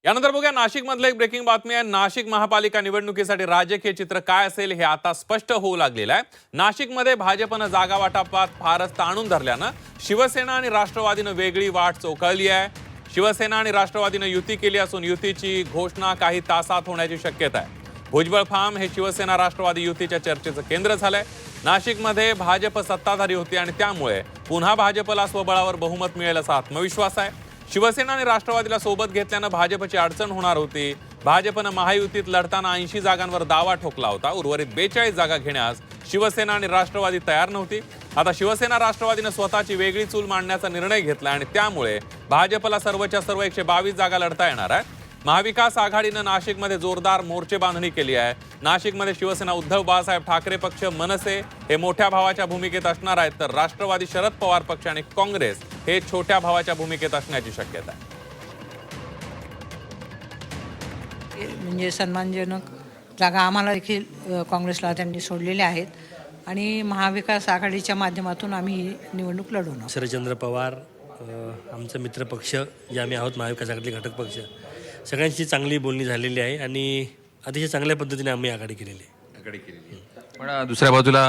यानंतर बघूया नाशिक मधलं एक ब्रेकिंग बातमी आहे। नाशिक महापालिका निवडणुकीसाठी राजकीय चित्र काय असेल हे आता स्पष्ट होऊ लागलेलं आहे। नाशिकमध्ये भाजपनं जागा वाटपात फारच ताणून धरल्यानं शिवसेना आणि राष्ट्रवादीनं वेगळी वाट चोखाळली आहे। शिवसेना आणि राष्ट्रवादीनं युती केली असून युतीची घोषणा काही तासात होण्याची शक्यता आहे। भुजबळ फार्म हे शिवसेना राष्ट्रवादी युतीच्या चर्चेचं केंद्र झालंय। नाशिकमध्ये भाजप सत्ताधारी होती आणि त्यामुळे पुन्हा भाजपला स्वबळावर बहुमत मिळेल असा आत्मविश्वास आहे। शिवसेना आणि राष्ट्रवादीला सोबत घेतल्यानं भाजपची अडचण होणार होती। भाजपनं महायुतीत लढताना 80 जागांवर दावा ठोकला होता। उर्वरित 42 जागा घेण्यास शिवसेना आणि राष्ट्रवादी तयार नव्हती। आता शिवसेना राष्ट्रवादीनं स्वतःची वेगळी चूल मांडण्याचा निर्णय घेतला आणि त्यामुळे भाजपला सर्वच्या सर्व 122 जागा लढता येणार आहे। महाविकास आघाडीनं नाशिकमध्ये जोरदार मोर्चे बांधणी केली आहे। नाशिकमध्ये शिवसेना उद्धव बाळासाहेब ठाकरे पक्ष मनसे हे मोठ्या भावाच्या भूमिकेत असणार आहेत, तर राष्ट्रवादी शरद पवार पक्ष आणि काँग्रेस हे छोट्या भावाच्या भूमिकेत असण्याची शक्यता आहे। म्हणजे सन्मानजनक जागा आम्हाला देखील काँग्रेसला त्यांनी सोडलेल्या आहेत आणि महाविकास आघाडीच्या माध्यमातून आम्ही ही निवडणूक लढवणार। शरदचंद्र पवार आमचा मित्रपक्ष जे आम्ही आहोत महाविकास आघाडीतले घटक पक्ष सगळ्यांची चांगली बोलणी झालेली आहे आणि अतिशय चांगल्या पद्धतीने आम्ही आघाडी केलेली आहे। पण दुसऱ्या बाजूला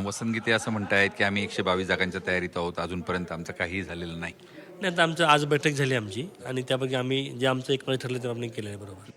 वसंत गीते असं म्हणतायत की आम्ही 122 जागांच्या तयारीत आहोत, अजूनपर्यंत आमचं काहीही झालेलं नाही। आता आमचं आज बैठक झाली आमची आणि त्यापैकी आम्ही जे आमचं एकमध्ये ठरलं ते आम्ही केलं आहे बरोबर।